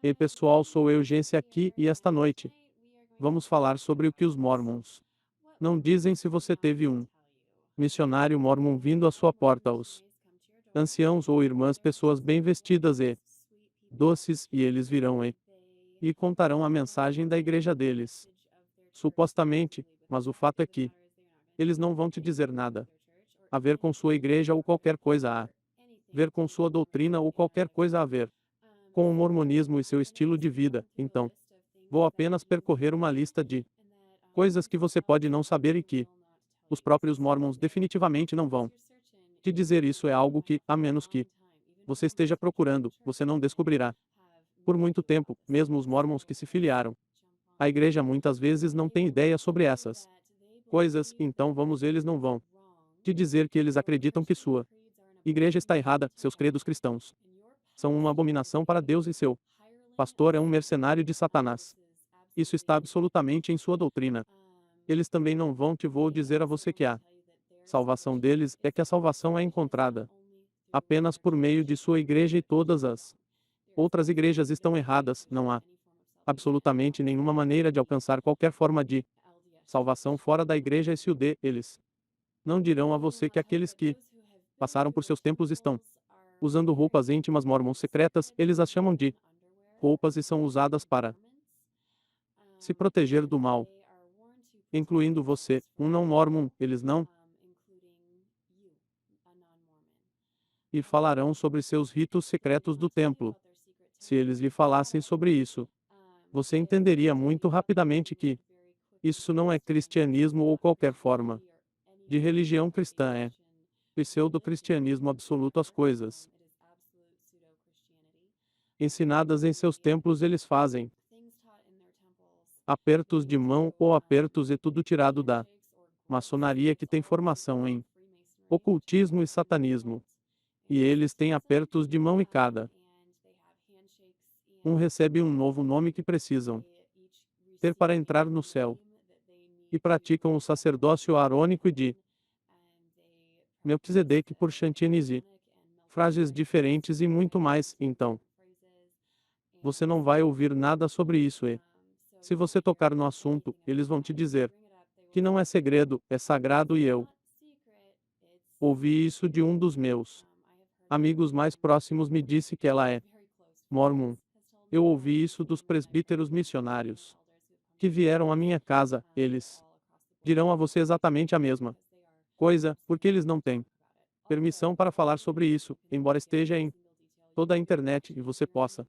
Ei pessoal, sou eu, Gência aqui, e esta noite vamos falar sobre o que os Mormons não dizem. Se você teve um missionário Mormon vindo à sua porta, os anciãos ou irmãs, pessoas bem vestidas e doces, e eles virão e contarão a mensagem da igreja deles, supostamente, mas o fato é que eles não vão te dizer nada a ver com sua igreja ou qualquer coisa a ver com sua doutrina ou qualquer coisa a ver com o mormonismo e seu estilo de vida. Então, vou apenas percorrer uma lista de coisas que você pode não saber e que os próprios Mormons definitivamente não vão te dizer. Isso é algo que, a menos que você esteja procurando, você não descobrirá. Por muito tempo, mesmo os Mormons que se filiaram à igreja muitas vezes não têm ideia sobre essas coisas, então eles não vão te dizer que eles acreditam que sua igreja está errada, seus credos cristãos são uma abominação para Deus e seu pastor é um mercenário de Satanás. Isso está absolutamente em sua doutrina. Eles também não vou dizer a você que a salvação deles é que a salvação é encontrada apenas por meio de sua igreja e todas as outras igrejas estão erradas. Não há absolutamente nenhuma maneira de alcançar qualquer forma de salvação fora da igreja SUD. Eles não dirão a você que aqueles que passaram por seus templos estão usando roupas íntimas mormons secretas. Eles as chamam de roupas e são usadas para se proteger do mal, incluindo você, um não mormon. Eles não e falarão sobre seus ritos secretos do templo. Se eles lhe falassem sobre isso, você entenderia muito rapidamente que isso não é cristianismo ou qualquer forma de religião cristã. É pseudo-cristianismo absoluto. As coisas ensinadas em seus templos eles fazem apertos de mão ou apertos e tudo tirado da maçonaria, que tem formação em ocultismo e satanismo. E eles têm apertos de mão e cada um recebe um novo nome que precisam ter para entrar no céu. E praticam o sacerdócio arônico e de Melquisedeque por Chantinis e frases diferentes e muito mais. Então, você não vai ouvir nada sobre isso e, se você tocar no assunto, eles vão te dizer que não é segredo, é sagrado. E eu ouvi isso de um dos meus amigos mais próximos, me disse que ela é mormon. Eu ouvi isso dos presbíteros missionários que vieram à minha casa. Eles dirão a você exatamente a mesma coisa, porque eles não têm permissão para falar sobre isso, embora esteja em toda a internet e você possa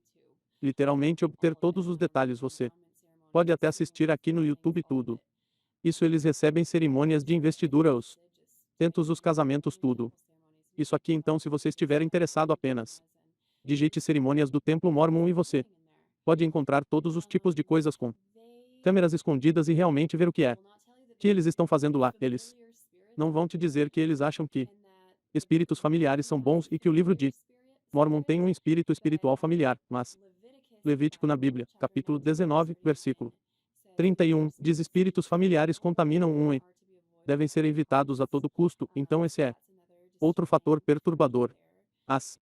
literalmente obter todos os detalhes. Você pode até assistir aqui no YouTube tudo. Isso eles recebem cerimônias de investidura, os tentos, os casamentos, tudo. Isso aqui. Então, se você estiver interessado, apenas digite cerimônias do Templo Mormon e você pode encontrar todos os tipos de coisas com câmeras escondidas e realmente ver o que eles estão fazendo lá. Eles não vão te dizer que eles acham que espíritos familiares são bons e que o livro de Mormon tem um espírito espiritual familiar, mas Levítico na Bíblia, capítulo 19, versículo 31, diz: espíritos familiares contaminam e devem ser evitados a todo custo. Então esse é outro fator perturbador. As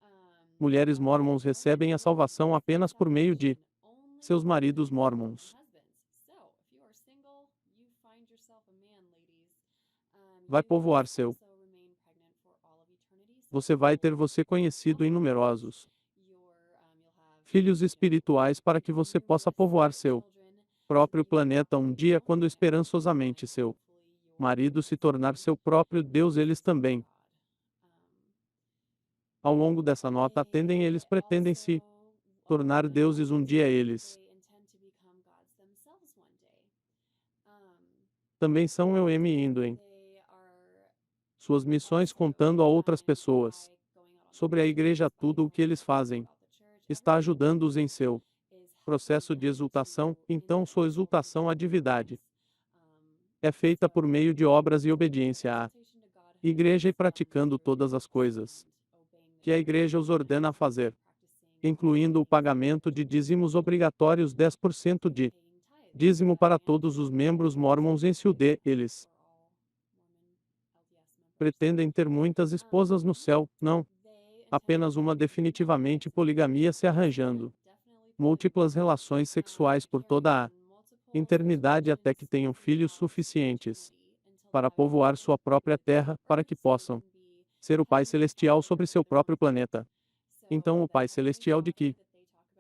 mulheres mormons recebem a salvação apenas por meio de seus maridos mormons. Vai povoar seu. Você vai ter você conhecido em numerosos filhos espirituais para que você possa povoar seu próprio planeta um dia, quando esperançosamente seu marido se tornar seu próprio Deus. Eles também, ao longo dessa nota, eles pretendem se tornar deuses um dia. Eles também são indo em suas missões, contando a outras pessoas sobre a igreja. Tudo o que eles fazem está ajudando-os em seu processo de exultação. Então sua exultação à divindade é feita por meio de obras e obediência à igreja e praticando todas as coisas que a igreja os ordena a fazer, incluindo o pagamento de dízimos obrigatórios, 10% de dízimo para todos os membros mormons em SUD. Eles pretendem ter muitas esposas no céu, não apenas uma, definitivamente poligamia se arranjando múltiplas relações sexuais por toda a eternidade até que tenham filhos suficientes para povoar sua própria terra, para que possam ser o Pai Celestial sobre seu próprio planeta. Então o Pai Celestial de que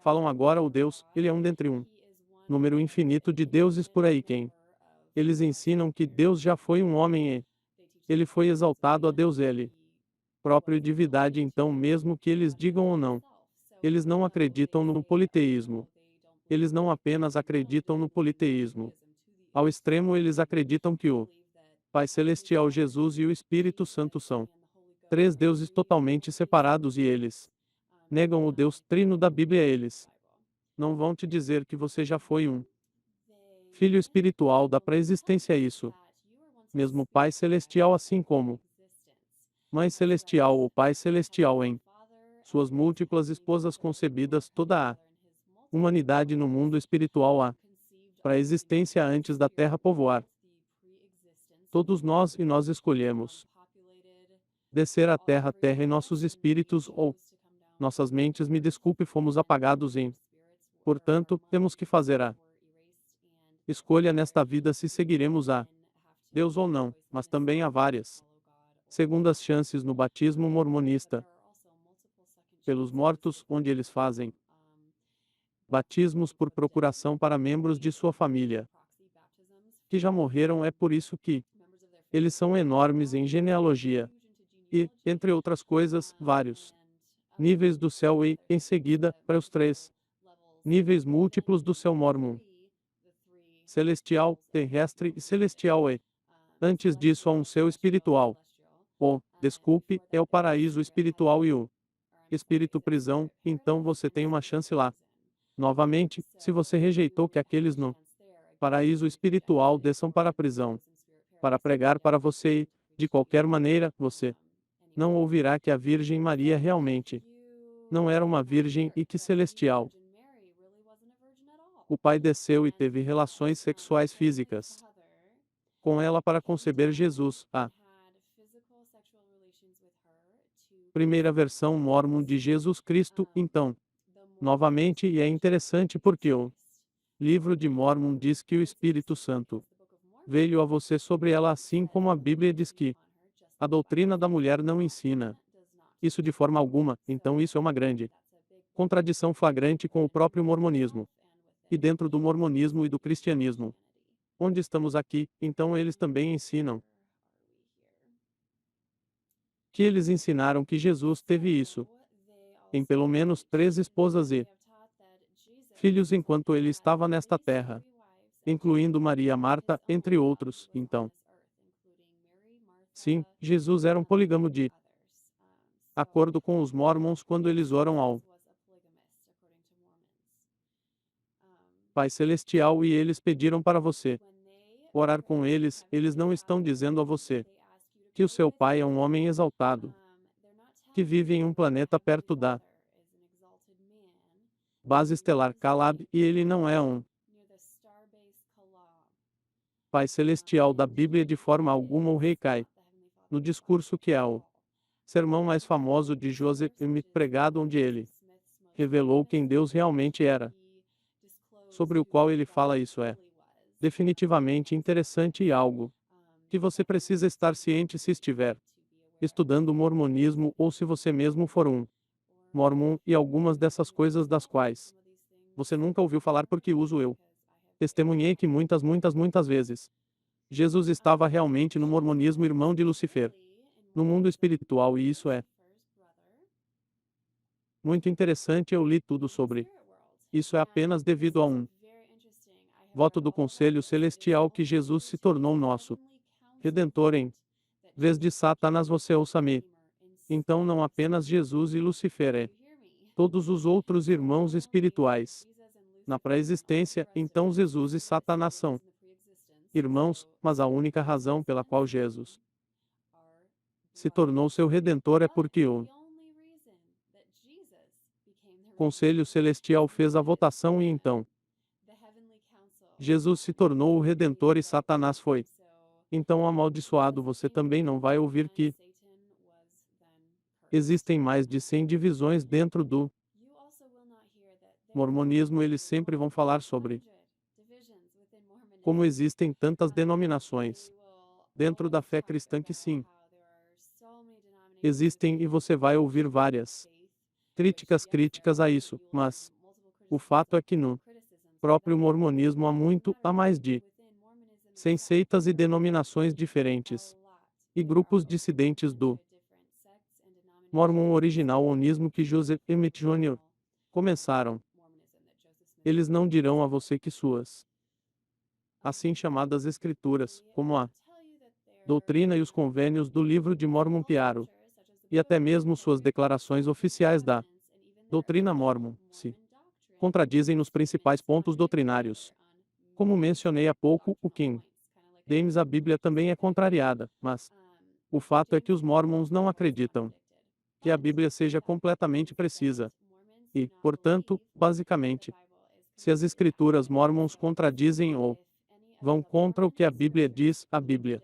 falam agora o Deus, ele é um dentre um número infinito de deuses por aí quem eles ensinam que Deus já foi um homem e ele foi exaltado a Deus ele próprio divindade então mesmo que eles digam ou não. Eles não acreditam no politeísmo. Eles não apenas acreditam no politeísmo. Ao extremo eles acreditam que o Pai Celestial Jesus e o Espírito Santo são três deuses totalmente separados e eles negam o Deus trino da Bíblia eles não vão te dizer que você já foi um filho espiritual da pré-existência isso. Mesmo Pai Celestial assim como Mãe Celestial ou Pai Celestial em suas múltiplas esposas concebidas toda a humanidade no mundo espiritual a pré-existência antes da terra povoar. Todos nós e nós escolhemos descer à terra e nossos espíritos ou nossas mentes me desculpe fomos apagados em. Portanto, temos que fazer a escolha nesta vida se seguiremos a Deus ou não, mas também há várias segundas chances no batismo mormonista pelos mortos, onde eles fazem batismos por procuração para membros de sua família que já morreram é por isso que eles são enormes em genealogia e, entre outras coisas, vários níveis do céu e, em seguida, para os três níveis múltiplos do céu mormon. Celestial, terrestre e celestial e, antes disso há um céu espiritual. Desculpe, é o paraíso espiritual e o espírito prisão, então você tem uma chance lá. Novamente, se você rejeitou que aqueles no paraíso espiritual desçam para a prisão, para pregar para você e, de qualquer maneira, você não ouvirá que a Virgem Maria realmente não era uma virgem e que celestial. O pai desceu e teve relações sexuais físicas com ela para conceber Jesus, a primeira versão mórmon de Jesus Cristo, então. Novamente, e é interessante porque o livro de Mórmon diz que o Espírito Santo veio a você sobre ela assim como a Bíblia diz que a doutrina da mulher não ensina isso de forma alguma, então isso é uma grande contradição flagrante com o próprio mormonismo. E dentro do mormonismo e do cristianismo, onde estamos aqui, então eles também ensinam que eles ensinaram que Jesus teve isso em pelo menos 3 esposas e filhos enquanto ele estava nesta terra, incluindo Maria Marta, entre outros, então. Sim, Jesus era um polígamo de acordo com os mormons quando eles oram ao Pai Celestial e eles pediram para você orar com eles, eles não estão dizendo a você que o seu pai é um homem exaltado, que vive em um planeta perto da base estelar Calab, e ele não é um Pai Celestial da Bíblia de forma alguma o rei Cai. No discurso que é o sermão mais famoso de Joseph Smith pregado onde ele revelou quem Deus realmente era, sobre o qual ele fala isso é definitivamente interessante e algo que você precisa estar ciente se estiver estudando o mormonismo ou se você mesmo for um mormon e algumas dessas coisas das quais você nunca ouviu falar porque uso eu. Testemunhei que muitas vezes Jesus estava realmente no mormonismo irmão de Lucifer, no mundo espiritual e isso é muito interessante eu li tudo sobre. Isso é apenas devido a um voto do Conselho Celestial que Jesus se tornou nosso Redentor em vez de Satanás você ouça-me. Então não apenas Jesus e Lucifer é todos os outros irmãos espirituais. Na pré-existência, então Jesus e Satanás são irmãos, mas a única razão pela qual Jesus se tornou seu Redentor é porque o Conselho Celestial fez a votação e então Jesus se tornou o Redentor e Satanás foi. Então amaldiçoado você também não vai ouvir que existem mais de 100 divisões dentro do Mormonismo eles sempre vão falar sobre como existem tantas denominações dentro da fé cristã que sim, existem e você vai ouvir várias críticas a isso, mas o fato é que no próprio mormonismo há mais de 100 seitas e denominações diferentes, e grupos dissidentes do Mormon original onismo que Joseph Smith Jr. começaram. Eles não dirão a você que suas assim chamadas escrituras, como a doutrina e os convênios do livro de Mormon Piaro, e até mesmo suas declarações oficiais da doutrina Mormon, se contradizem nos principais pontos doutrinários. Como mencionei há pouco, o King James a Bíblia também é contrariada, mas o fato é que os Mormons não acreditam que a Bíblia seja completamente precisa. E, portanto, basicamente, se as escrituras Mormons contradizem ou vão contra o que a Bíblia diz, a Bíblia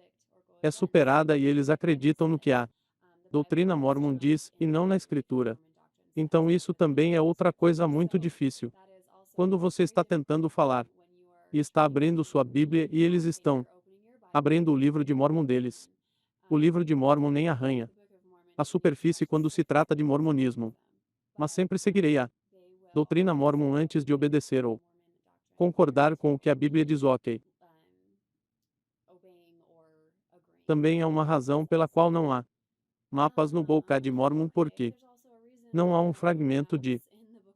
é superada e eles acreditam no que a doutrina Mormon diz, e não na escritura. Então isso também é outra coisa muito difícil. Quando você está tentando falar e está abrindo sua Bíblia e eles estão abrindo o livro de Mormon deles. O livro de Mormon nem arranha a superfície quando se trata de mormonismo. Mas sempre seguirei a doutrina Mormon antes de obedecer ou concordar com o que a Bíblia diz. Ok. Também há uma razão pela qual não há mapas no Book de Mormon porque não há um fragmento de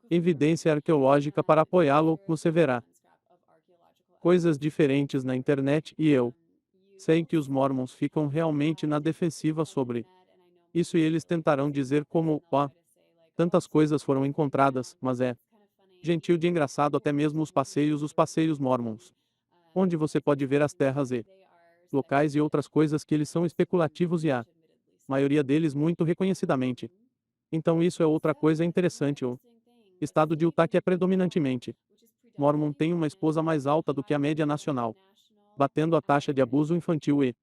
evidência arqueológica para apoiá-lo. Você verá coisas diferentes na internet e eu sei que os Mormons ficam realmente na defensiva sobre isso e eles tentarão dizer como, tantas coisas foram encontradas, mas é gentil de engraçado até mesmo os passeios Mormons, onde você pode ver as terras e locais e outras coisas que eles são especulativos e a maioria deles muito reconhecidamente. Então isso é outra coisa interessante. O estado de Utah que é predominantemente Mormon tem uma esposa mais alta do que a média nacional, batendo a taxa de abuso infantil e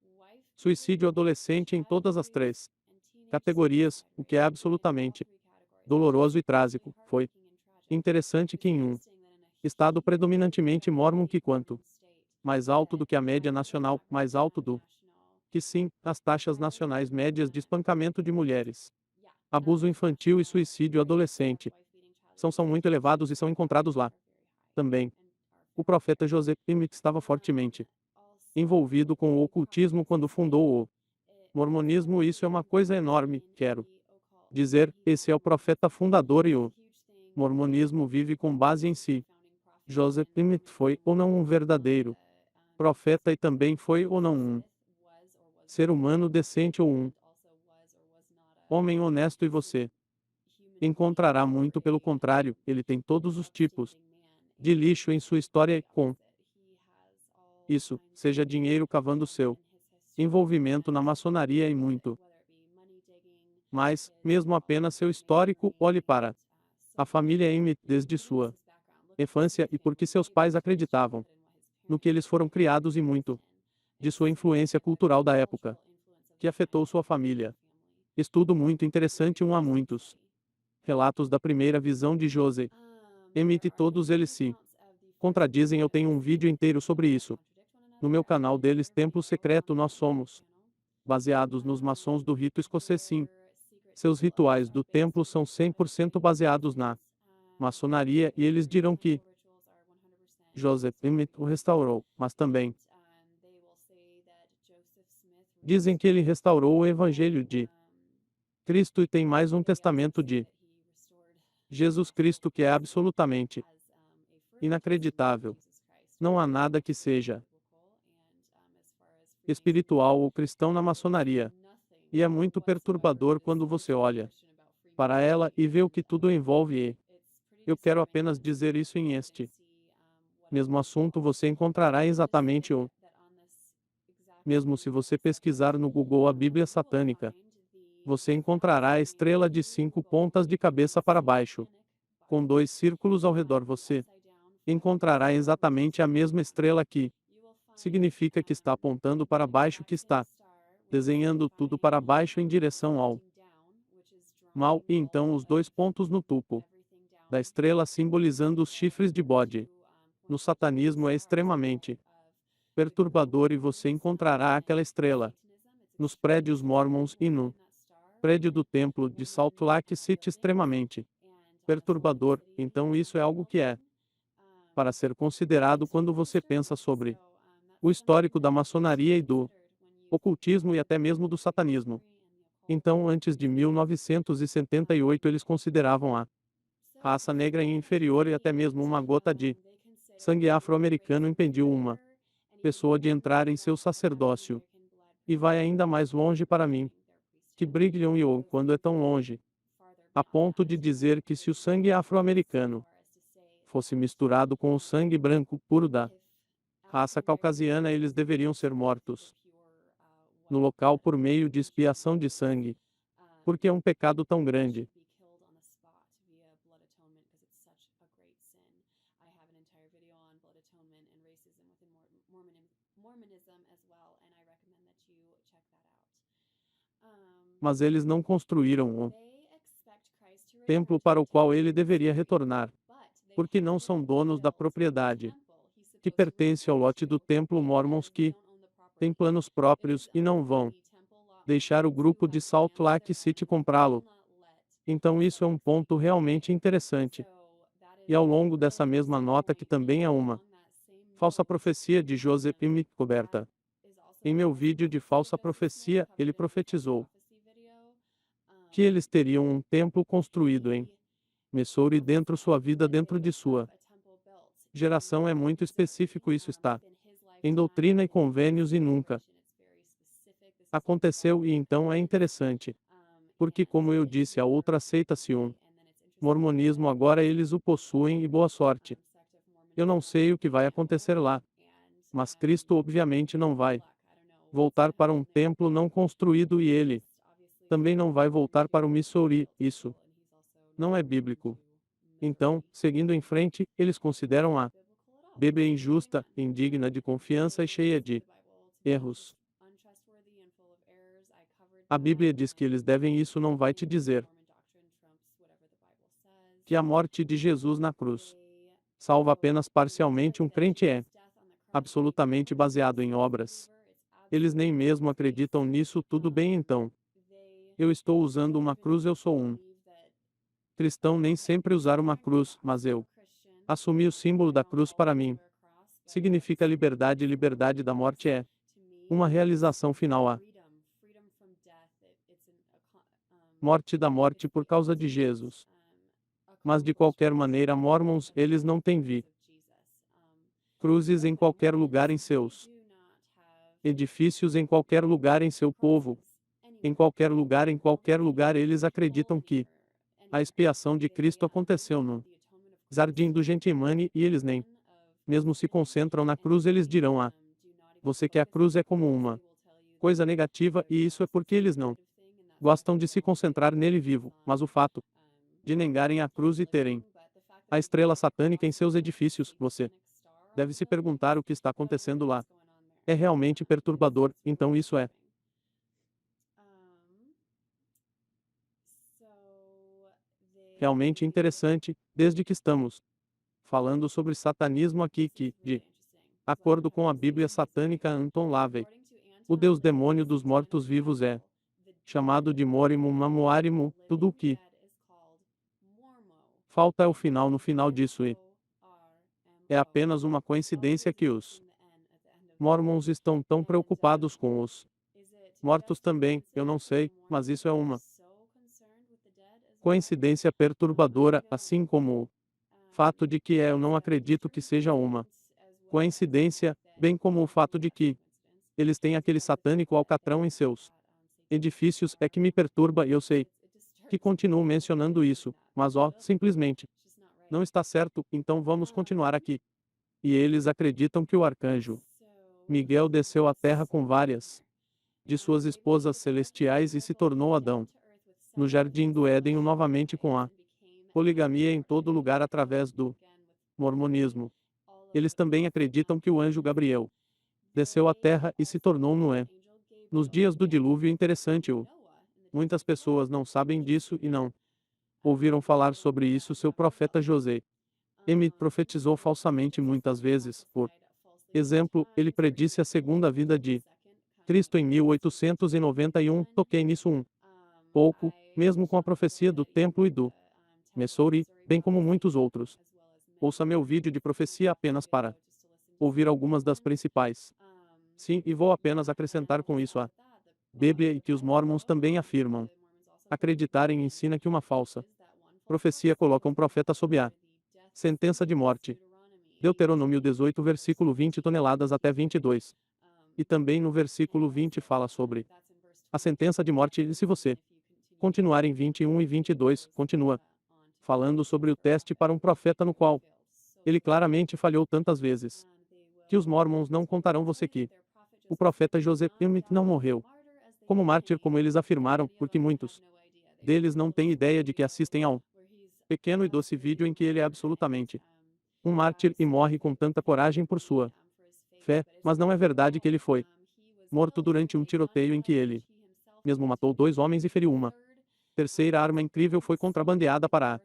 suicídio adolescente em todas as três categorias, o que é absolutamente doloroso e trágico. Foi interessante que em um estado predominantemente Mormon que quanto mais alto do que a média nacional, mais alto do que sim, as taxas nacionais médias de espancamento de mulheres, abuso infantil e suicídio adolescente são muito elevados e são encontrados lá. Também, o profeta Joseph Smith estava fortemente envolvido com o ocultismo quando fundou o mormonismo. Isso é uma coisa enorme, quero dizer, esse é o profeta fundador e o mormonismo vive com base em si. Joseph Smith foi ou não um verdadeiro profeta e também foi ou não um ser humano decente ou um homem honesto e você encontrará muito pelo contrário, ele tem todos os tipos de lixo em sua história e com isso, seja dinheiro cavando seu envolvimento na maçonaria e muito mais, mesmo apenas seu histórico, olhe para a família Emmett desde sua infância e porque seus pais acreditavam no que eles foram criados e muito de sua influência cultural da época, que afetou sua família. Estudo muito interessante há muitos relatos da primeira visão de José Emmett e todos eles se contradizem. Eu tenho um vídeo inteiro sobre isso. No meu canal deles Templo Secreto nós somos baseados nos maçons do rito escocês sim. Seus rituais do templo são 100% baseados na maçonaria e eles dirão que Joseph Smith o restaurou, mas também dizem que ele restaurou o Evangelho de Cristo e tem mais um testamento de Jesus Cristo que é absolutamente inacreditável. Não há nada que seja espiritual ou cristão na maçonaria. E é muito perturbador quando você olha para ela e vê o que tudo envolve e eu quero apenas dizer isso em este mesmo assunto você encontrará exatamente o mesmo se você pesquisar no Google a Bíblia satânica. Você encontrará a estrela de 5 pontas de cabeça para baixo, com 2 círculos ao redor. Você encontrará exatamente a mesma estrela que significa que está apontando para baixo, que está desenhando tudo para baixo em direção ao mal, e então os 2 pontos no topo da estrela simbolizando os chifres de bode. No satanismo é extremamente perturbador e você encontrará aquela estrela nos prédios mormons e no prédio do templo de Salt Lake City extremamente perturbador, então isso é algo que é para ser considerado quando você pensa sobre o histórico da maçonaria e do ocultismo e até mesmo do satanismo. Então, antes de 1978, eles consideravam a raça negra inferior e até mesmo uma gota de sangue afro-americano impediu uma pessoa de entrar em seu sacerdócio. E vai ainda mais longe para mim, que Brigham Young, quando é tão longe, a ponto de dizer que se o sangue afro-americano fosse misturado com o sangue branco puro da raça caucasiana, eles deveriam ser mortos no local por meio de expiação de sangue, porque é um pecado tão grande. Mas eles não construíram um templo para o qual ele deveria retornar, porque não são donos da propriedade que pertence ao lote do templo mormons que têm planos próprios e não vão deixar o grupo de Salt Lake City comprá-lo. Então isso é um ponto realmente interessante. E ao longo dessa mesma nota que também é uma falsa profecia de Joseph M. coberta. Em meu vídeo de falsa profecia, ele profetizou que eles teriam um templo construído em Missouri dentro sua vida dentro de sua geração é muito específico isso está em doutrina e convênios e nunca aconteceu e então é interessante. Porque como eu disse a outra aceita-se um mormonismo agora eles o possuem e boa sorte. Eu não sei o que vai acontecer lá. Mas Cristo obviamente não vai voltar para um templo não construído e ele também não vai voltar para o Missouri, isso não é bíblico. Então, seguindo em frente, eles consideram a Bíblia injusta, indigna de confiança e cheia de erros. A Bíblia diz que eles devem isso não vai te dizer que a morte de Jesus na cruz salva apenas parcialmente um crente é absolutamente baseado em obras. Eles nem mesmo acreditam nisso tudo bem então. Eu estou usando uma cruz eu sou um cristão nem sempre usar uma cruz, mas eu assumi o símbolo da cruz para mim. Significa liberdade e liberdade da morte é uma realização final a morte da morte por causa de Jesus. Mas de qualquer maneira mormons, eles não têm cruzes em qualquer lugar em seus edifícios em qualquer lugar em seu povo. Em qualquer lugar eles acreditam que a expiação de Cristo aconteceu no Jardim do Getsemane e eles nem mesmo se concentram na cruz eles dirão você que a cruz é como uma coisa negativa e isso é porque eles não gostam de se concentrar nele vivo, mas o fato de negarem a cruz e terem a estrela satânica em seus edifícios, você deve se perguntar o que está acontecendo lá. É realmente perturbador, então isso é realmente interessante, desde que estamos falando sobre satanismo aqui que, de acordo com a Bíblia satânica Anton LaVey, o deus demônio dos mortos-vivos é chamado de Morimu Mamuarimu, tudo o que falta é o final no final disso e é apenas uma coincidência que os Mormons estão tão preocupados com os mortos também, eu não sei, mas isso é uma coincidência perturbadora, assim como o fato de que eu não acredito que seja uma coincidência, bem como o fato de que eles têm aquele satânico alcatrão em seus edifícios é que me perturba e eu sei que continuo mencionando isso, mas simplesmente não está certo, então vamos continuar aqui. E eles acreditam que o arcanjo Miguel desceu à terra com várias de suas esposas celestiais e se tornou Adão no jardim do Éden novamente com a poligamia em todo lugar através do mormonismo. Eles também acreditam que o anjo Gabriel desceu à terra e se tornou Noé. Nos dias do dilúvio interessante muitas pessoas não sabem disso e não Ouviram falar sobre isso seu profeta José. Ele profetizou falsamente muitas vezes. Por exemplo, ele predisse a segunda vinda de Cristo em 1891. Toquei nisso pouco, mesmo com a profecia do templo e do Messouri, bem como muitos outros. Ouça meu vídeo de profecia apenas para ouvir algumas das principais. Sim, e vou apenas acrescentar com isso a Bíblia e que os Mormons também afirmam. Acreditarem ensina que uma falsa profecia coloca um profeta sob a sentença de morte. Deuteronômio 18 versículo 20 toneladas até 22. E também no versículo 20 fala sobre a sentença de morte e se você continuar em 21 e 22, continua falando sobre o teste para um profeta no qual ele claramente falhou tantas vezes que os Mormons não contarão você que o profeta Joseph Smith não morreu como mártir como eles afirmaram, porque muitos deles não têm ideia de que assistem a um pequeno e doce vídeo em que ele é absolutamente um mártir e morre com tanta coragem por sua fé, mas não é verdade que ele foi morto durante um tiroteio em que ele mesmo matou 2 homens e feriu uma terceira arma incrível foi contrabandeada para a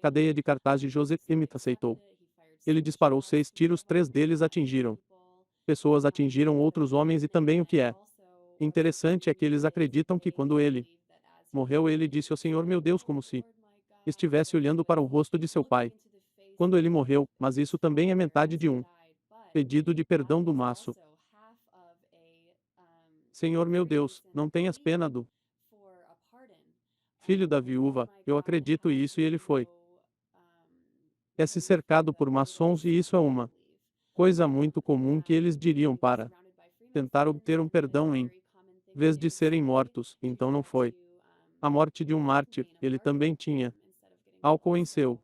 cadeia de cartaz de Joseph Smith aceitou. Ele disparou 6 tiros, 3 deles atingiram pessoas, atingiram outros homens e também o que é interessante é que eles acreditam que quando ele morreu ele disse ao Senhor meu Deus como se estivesse olhando para o rosto de seu pai. Quando ele morreu, mas isso também é metade de um pedido de perdão do maço. Senhor meu Deus, não tenhas pena do filho da viúva, eu acredito isso e ele foi se cercado por maçons e isso é uma coisa muito comum que eles diriam para tentar obter um perdão em vez de serem mortos, então não foi a morte de um mártir, ele também tinha álcool em seu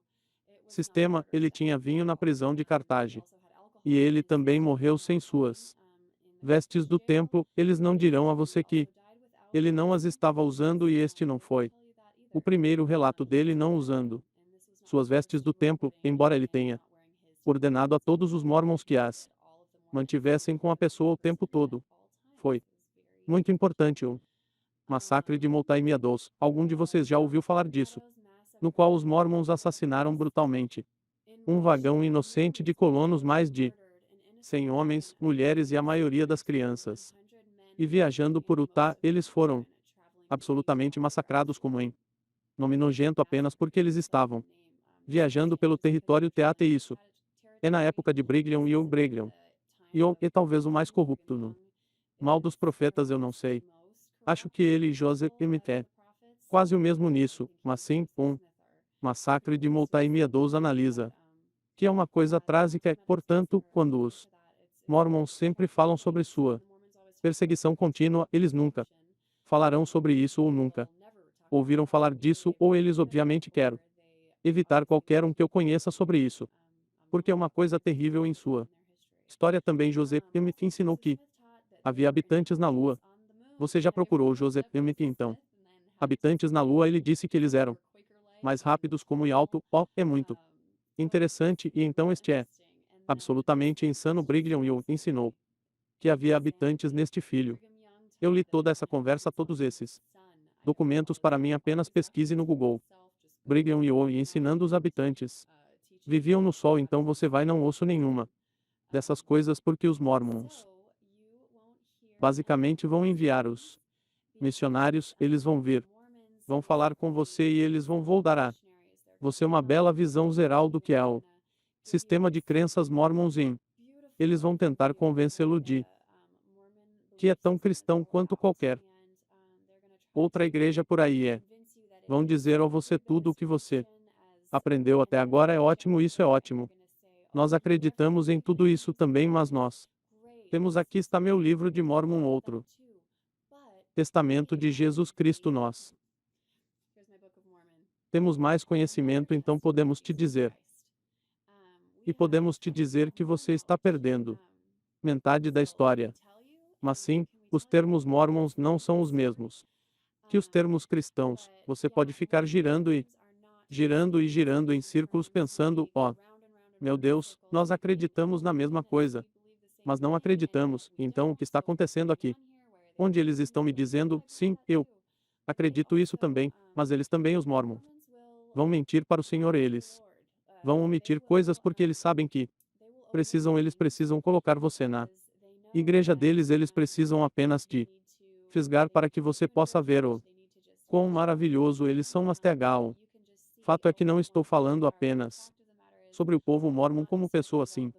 sistema, ele tinha vinho na prisão de Cartagem. E ele também morreu sem suas vestes do templo, eles não dirão a você que ele não as estava usando e este não foi o primeiro relato dele não usando suas vestes do templo, embora ele tenha ordenado a todos os mormons que as mantivessem com a pessoa o tempo todo. Foi muito importante o massacre de Multnomah Meadows. Algum de vocês já ouviu falar disso? No qual os mormons assassinaram brutalmente um vagão inocente de colonos, mais de 100 homens, mulheres e a maioria das crianças. E viajando por Utah, eles foram absolutamente massacrados como em nome nojento apenas porque eles estavam viajando pelo território teate e isso é na época de Brigham e o Brigham. E talvez o mais corrupto no mal dos profetas eu não sei. Acho que ele e Joseph Smith é quase o mesmo nisso, mas sim, massacre de Multnomah Meadows analisa que é uma coisa trágica, portanto, quando os Mormons sempre falam sobre sua perseguição contínua, eles nunca falarão sobre isso ou nunca ouviram falar disso, ou eles obviamente querem evitar qualquer um que eu conheça sobre isso. Porque é uma coisa terrível em sua história também. Joseph Smith ensinou que havia habitantes na Lua. Você já procurou Joseph Smith então? Habitantes na Lua, ele disse que eles eram mais rápidos como e alto, é muito interessante e então este é absolutamente insano. Brigham Young ensinou que havia habitantes neste filho. Eu li toda essa conversa, todos esses documentos para mim, apenas pesquise no Google. Brigham Young ensinando os habitantes. Viviam no sol, então você vai não ouço nenhuma dessas coisas porque os Mormons basicamente vão enviar os missionários, eles vão vir, vão falar com você e eles vão dar a você uma bela visão geral do que é o sistema de crenças mormons em. Eles vão tentar convencê-lo de que é tão cristão quanto qualquer outra igreja por aí é. Vão dizer a você tudo o que você aprendeu até agora é ótimo, isso é ótimo. Nós acreditamos em tudo isso também, mas nós temos aqui está meu livro de Mormon, outro testamento de Jesus Cristo. Nós temos mais conhecimento, então podemos te dizer. E podemos te dizer que você está perdendo metade da história. Mas sim, os termos mormons não são os mesmos que os termos cristãos. Você pode ficar girando e girando em círculos pensando, meu Deus, nós acreditamos na mesma coisa. Mas não acreditamos, então o que está acontecendo aqui? Onde eles estão me dizendo, sim, eu acredito isso também, mas eles também os mormons Vão mentir para o Senhor eles. Vão omitir coisas porque eles sabem que eles precisam colocar você na igreja deles, eles precisam apenas de fisgar para que você possa ver o quão maravilhoso eles são, mas tegal. Fato é que não estou falando apenas sobre o povo mórmon como pessoa assim.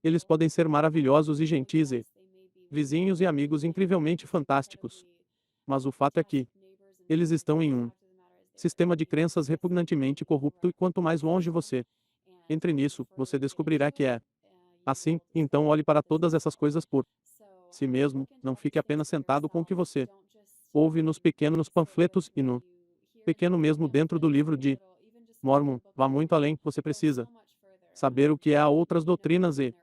Eles podem ser maravilhosos e gentis e vizinhos e amigos incrivelmente fantásticos. Mas o fato é que eles estão em um sistema de crenças repugnantemente corrupto e quanto mais longe você entre nisso, você descobrirá que é assim. Então olhe para todas essas coisas por si mesmo, não fique apenas sentado com o que você ouve nos pequenos panfletos e no pequeno mesmo dentro do livro de Mormon. Vá muito além, você precisa saber o que há outras doutrinas e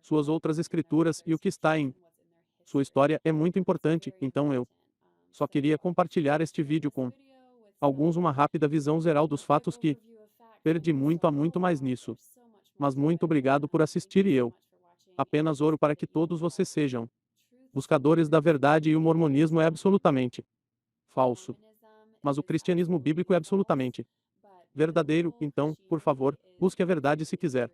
suas outras escrituras e o que está em sua história é muito importante. Então eu só queria compartilhar este vídeo com alguns, uma rápida visão geral dos fatos que perdi muito há muito mais nisso. Mas muito obrigado por assistir e eu apenas oro para que todos vocês sejam buscadores da verdade, e o mormonismo é absolutamente falso. Mas o cristianismo bíblico é absolutamente verdadeiro. Então, por favor, busque a verdade. Se quiser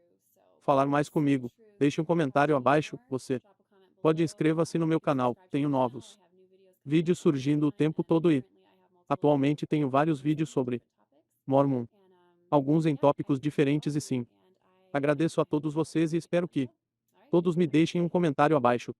falar mais comigo, deixe um comentário abaixo. Você pode inscreva-se no meu canal. Tenho novos vídeos surgindo o tempo todo e atualmente tenho vários vídeos sobre Mormon, alguns em tópicos diferentes e sim. Agradeço a todos vocês e espero que todos me deixem um comentário abaixo.